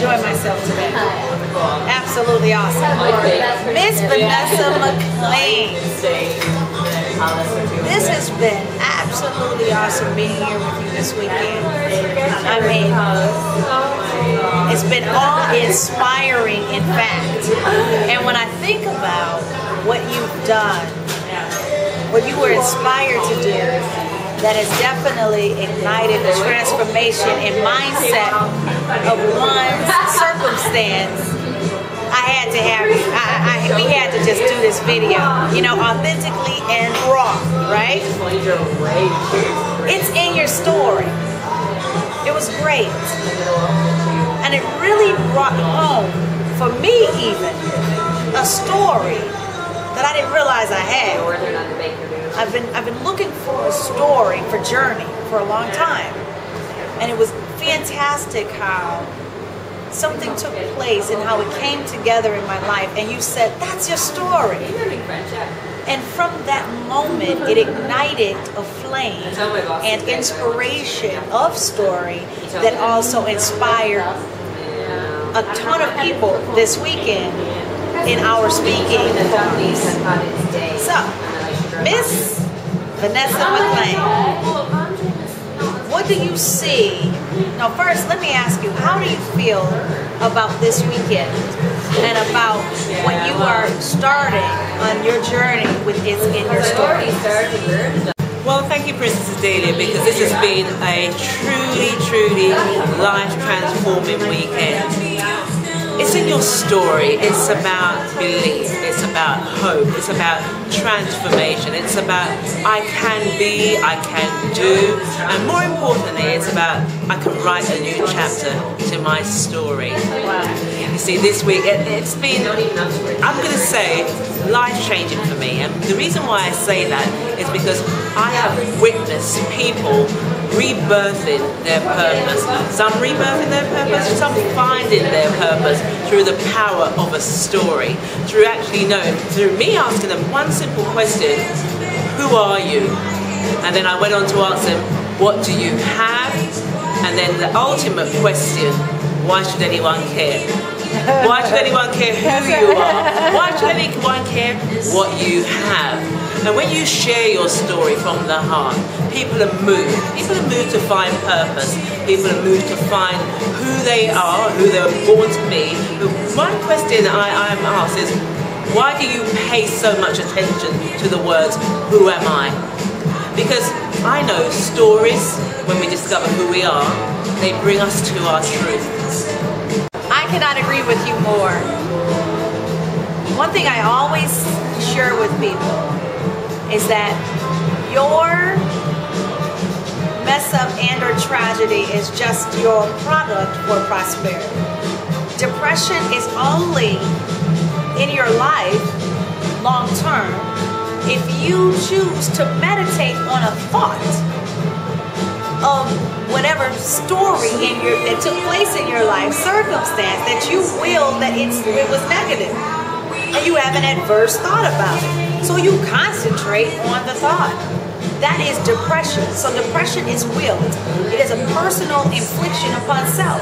enjoyed myself today. Absolutely awesome. Miss Vanessa McLean. This has been absolutely awesome being here with you this weekend. I mean, it's been awe-inspiring, in fact. And when I think about what you've done, what you were inspired to do, that has definitely ignited the transformation and mindset of one's circumstance. I had to have you. We had to just do this video, you know, authentically and raw, right? It's in your story. It was great. And it really brought home, for me even, a story that I didn't realize I had. I've been looking for a story for Journey for a long time, and it was fantastic how something took place and how it came together in my life, and you said, that's your story. And from that moment, it ignited a flame and inspiration of story that also inspired a ton of people this weekend in our speaking forums. So, Miss Vanessa McLean, what do you see? Now, first, let me ask you, how do you feel about this weekend and about what you are starting on your journey with It's in Your Story? Well, thank you, Princess Adelia, because this has been a truly life-transforming weekend. It's in your story. It's about belief. It's about hope. It's about transformation. It's about I can be, I can do, and more importantly, it's about I can write a new chapter to my story. You see, this week it's been, I'm going to say, life-changing for me. And the reason why I say that is because I have witnessed people rebirthing their purpose. Some rebirthing their purpose, some finding their purpose through the power of a story. Through actually knowing, through me asking them one simple question, who are you? And then I went on to ask them, what do you have? And then the ultimate question, why should anyone care? Why should anyone care who you are? Why should anyone care what you have? And when you share your story from the heart, people are moved. People are moved to find purpose. People are moved to find who they are, who they were born to be. But one question I'm asked is, why do you pay so much attention to the words, who am I? Because I know stories, when we discover who we are, they bring us to our truth. I cannot agree with you more. One thing I always share with people is that your mess up and or tragedy is just your product for prosperity. Depression is only in your life long term if you choose to meditate on a thought of whatever story that took place in your life, circumstance that you will that it was negative, and you have an adverse thought about it. So you concentrate on the thought. That is depression. So depression is willed. It is a personal infliction upon self.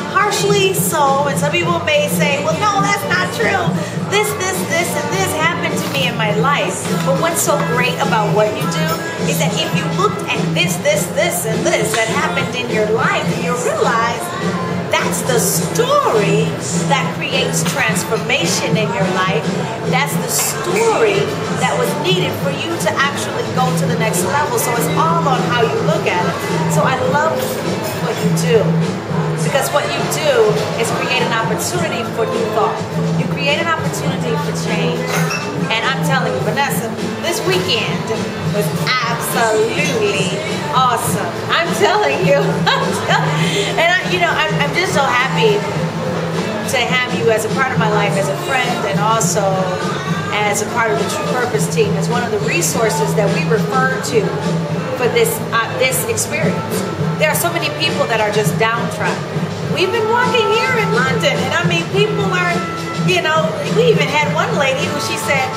Harshly so, and some people may say, well, no, that's not true. This, and this happened to me in my life. But what's so great about what you do is that if you looked at this, and this that happened in your life, you realize that's the story that creates transformation in your life. That's the story that was needed for you to actually go to the next level. So it's all on how you look at it. So I love what you do, because what you do is create an opportunity for new thought. You create an opportunity for change. And I'm telling you, Vanessa, this weekend was absolutely awesome. I'm telling you. And I'm just so happy to have you as a part of my life, as a friend, and also as a part of the True Purpose team, as one of the resources that we refer to for this experience. There are so many people that are just downtrodden. We've been walking here in London, and I mean, people are, we even had one lady who she said,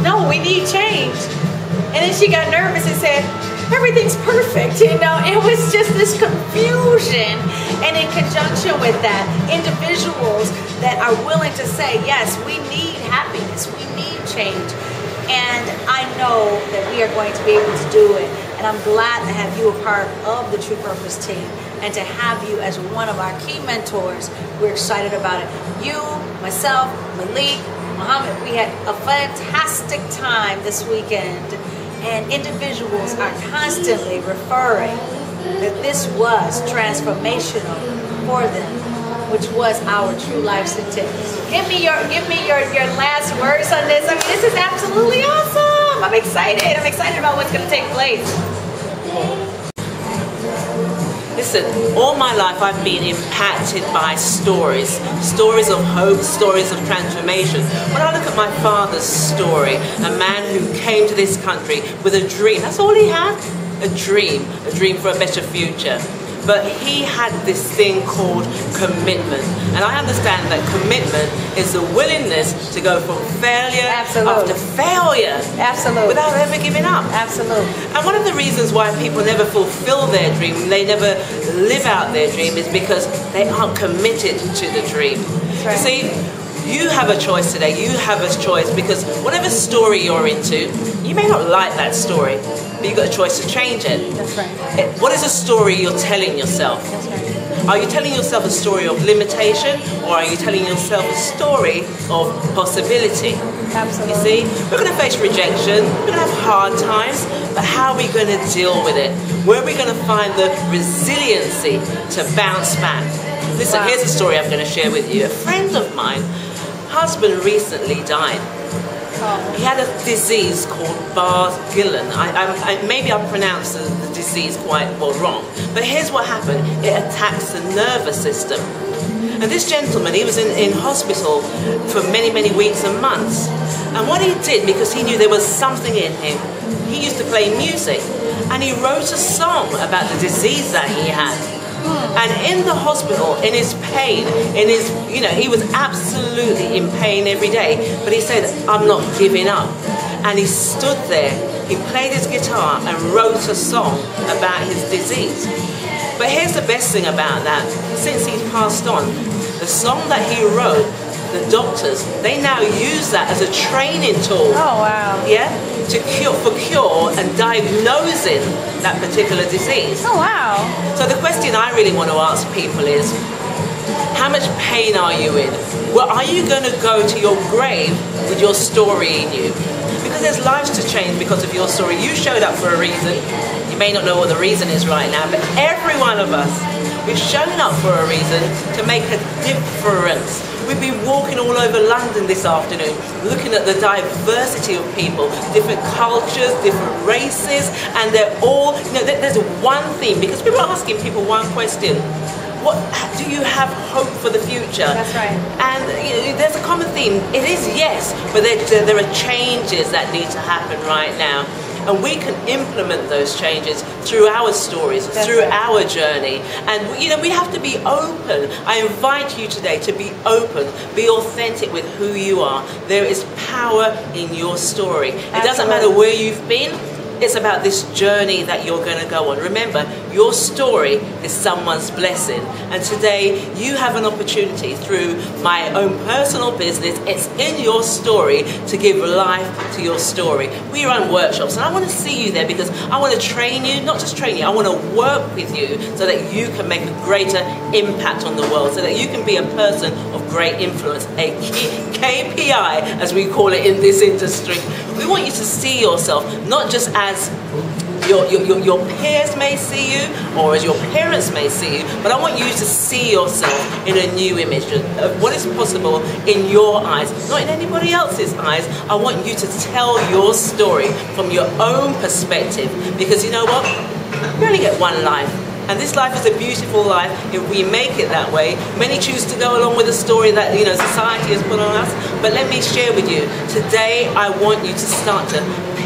no, we need change. And then she got nervous and said, everything's perfect perfect, you know. It was just this confusion. And in conjunction with that, individuals that are willing to say, yes, we need happiness, we need change. And I know that we are going to be able to do it. And I'm glad to have you a part of the True Purpose team and to have you as one of our key mentors. We're excited about it. You, myself, Malik, Muhammad, we had a fantastic time this weekend. And individuals are constantly referring that this was transformational for them, which was our true life sentence. Give me your last words on this. I mean, this is absolutely awesome. I'm excited. I'm excited about what's going to take place. Listen, all my life I've been impacted by stories of hope, stories of transformation. When I look at my father's story, a man who came to this country with a dream, that's all he had, a dream for a better future. But he had this thing called commitment. And I understand that commitment is the willingness to go from failure after failure. Absolutely. Without ever giving up. Absolutely. And one of the reasons why people never fulfill their dream, they never live out their dream, is because they aren't committed to the dream. That's right. You see, you have a choice today. You have a choice, because whatever story you're into, you may not like that story, but you've got a choice to change it. That's right. What is a story you're telling yourself? That's right. Are you telling yourself a story of limitation, or are you telling yourself a story of possibility? Absolutely. You see, we're going to face rejection, we're going to have hard times, but how are we going to deal with it? Where are we going to find the resiliency to bounce back? Listen, here's a story I'm going to share with you. A friend of mine, husband recently died. He had a disease called Barth-Gillen. Maybe I pronounced the disease quite wrong, but here's what happened. It attacks the nervous system. And this gentleman, he was in hospital for many, many weeks and months. And what he did, because he knew there was something in him, he used to play music. And he wrote a song about the disease that he had. And in the hospital, in his pain, he was absolutely in pain every day. But he said, I'm not giving up. And he stood there, he played his guitar and wrote a song about his disease. But here's the best thing about that. Since he's passed on, the song that he wrote, the doctors, they now use that as a training tool. Oh, wow. Yeah? For cure and diagnosing that particular disease. Oh, wow. So the question I really want to ask people is, how much pain are you in? Well, are you going to go to your grave with your story in you? Because there's lives to change because of your story. You showed up for a reason. You may not know what the reason is right now, but every one of us, we've shown up for a reason to make a difference. We've been walking all over London this afternoon, looking at the diversity of people, different cultures, different races, and they're all, there's one theme, because we were asking people one question. What do you have hope for the future? That's right. And there's a common theme. It is yes, but there are changes that need to happen right now. And we can implement those changes through our stories, through our journey. And we have to be open. I invite you today to be open, be authentic with who you are. There is power in your story. It doesn't matter where you've been. It's about this journey that you're going to go on. Remember, your story is someone's blessing. And today, you have an opportunity through my own personal business. It's in your story to give life to your story. We run workshops, and I want to see you there because I want to train you, not just train you, I want to work with you so that you can make a greater impact on the world, so that you can be a person of great influence, a KPI, as we call it in this industry. We want you to see yourself not just as your peers may see you, or as your parents may see you, but I want you to see yourself in a new image of what is possible in your eyes, not in anybody else's eyes. I want you to tell your story from your own perspective, because you know what? You only get one life. And this life is a beautiful life if we make it that way. Many choose to go along with the story that, you know, society has put on us. But let me share with you, today I want you to start to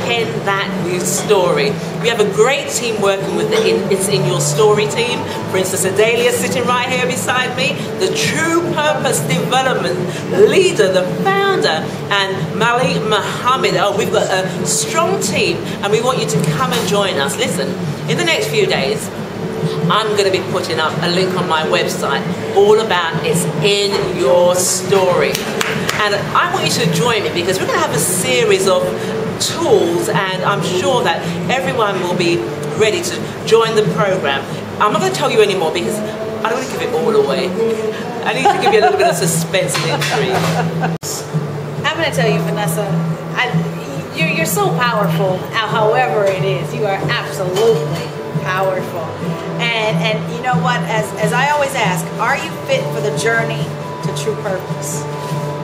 pen that new story. We have a great team working with it. It's in your story team. Princess Adelia sitting right here beside me, the True Purpose Development leader, the founder, and Malik Muhammad. Oh, we've got a strong team, and we want you to come and join us. Listen, in the next few days, I'm going to be putting up a link on my website all about it's in your story. And I want you to join me because we're going to have a series of tools, and I'm sure that everyone will be ready to join the program. I'm not going to tell you anymore because I don't want to give it all away. I need to give you a little bit of suspense and intrigue. I'm going to tell you, Vanessa, you're so powerful, however it is. You are absolutely powerful. And you know what, as I always ask, are you fit for the journey to true purpose?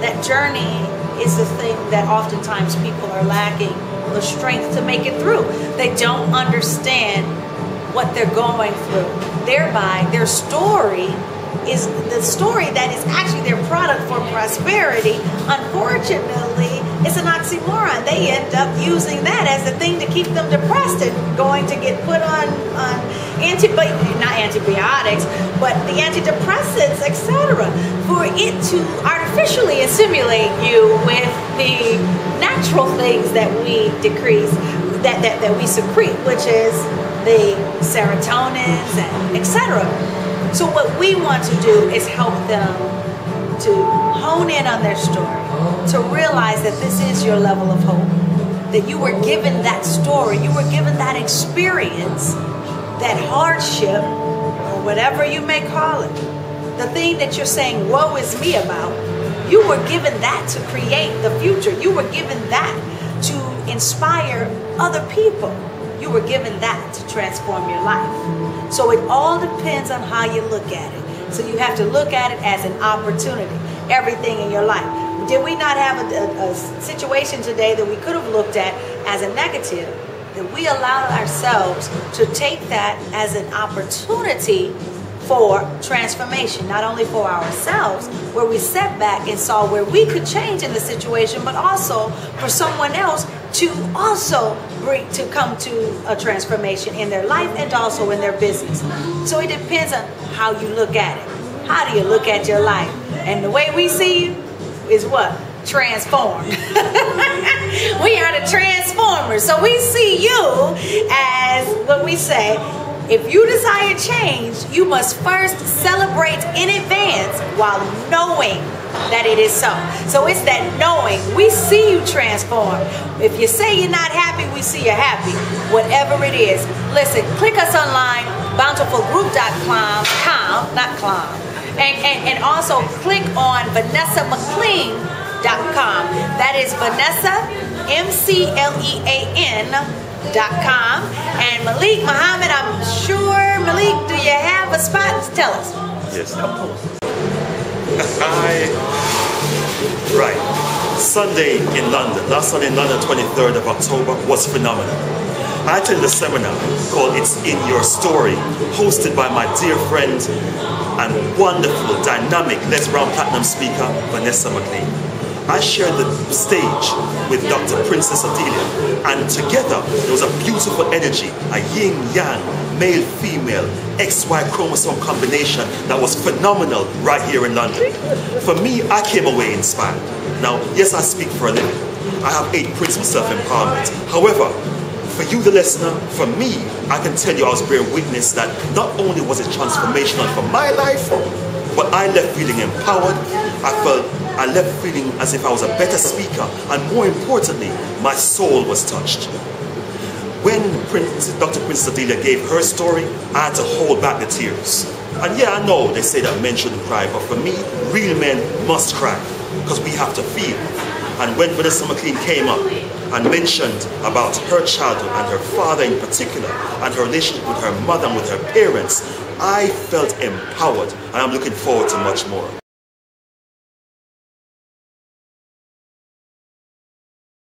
That journey is the thing that oftentimes people are lacking the strength to make it through. They don't understand what they're going through. Thereby, their story is the story that is actually their product for prosperity. Unfortunately, it's an oxymoron. They end up using that as the thing to keep them depressed and going to get put on not antibiotics, but the antidepressants, etc., for it to artificially assimilate you with the natural things that we decrease, that we secrete, which is the serotonins and etc. So what we want to do is help them to hone in on their story, to realize that this is your level of hope, that you were given that story, you were given that experience, that hardship, or whatever you may call it, the thing that you're saying, woe is me about, you were given that to create the future. You were given that to inspire other people. You were given that to transform your life. So it all depends on how you look at it. So you have to look at it as an opportunity, everything in your life. Did we not have a situation today that we could have looked at as a negative, that we allowed ourselves to take that as an opportunity for transformation, not only for ourselves, where we sat back and saw where we could change in the situation, but also for someone else to also come to a transformation in their life and also in their business. So it depends on how you look at it. How do you look at your life? And the way we see you is what? Transformed. We are the transformers. So we see you as what we say, if you desire change, you must first celebrate in advance while knowing that it is so. So it's that knowing. We see you transform. If you say you're not happy, we see you're happy. Whatever it is. Listen, click us online, bountifulgroup.com, and also click on Vanessa McLean.com. That is Vanessa, MCLEAN.com. And Malik Muhammad, I'm sure, Malik, do you have a spot? Tell us. Yes. Right. Sunday in London, last Sunday in London, 23rd of October, was phenomenal. I attended a seminar called It's in Your Story, hosted by my dear friend and wonderful, dynamic Les Brown Platinum speaker, Vanessa McLean. I shared the stage with Dr. Princess Adelia, and together there was a beautiful energy, a yin-yang, male-female, XY chromosome combination that was phenomenal right here in London. For me, I came away inspired. Now, yes, I speak for a living. I have 8 principles of self-empowerment. However, for you, the listener, for me, I can tell you I was bearing witness that not only was it transformational for my life, but I left feeling empowered. I left feeling as if I was a better speaker, and more importantly, my soul was touched. When Dr. Princess Adelia gave her story, I had to hold back the tears. And yeah, I know they say that men shouldn't cry, but for me, real men must cry, because we have to feel. And when Vanessa McLean came up and mentioned about her childhood and her father in particular, and her relationship with her mother and with her parents, I felt empowered, and I'm looking forward to much more.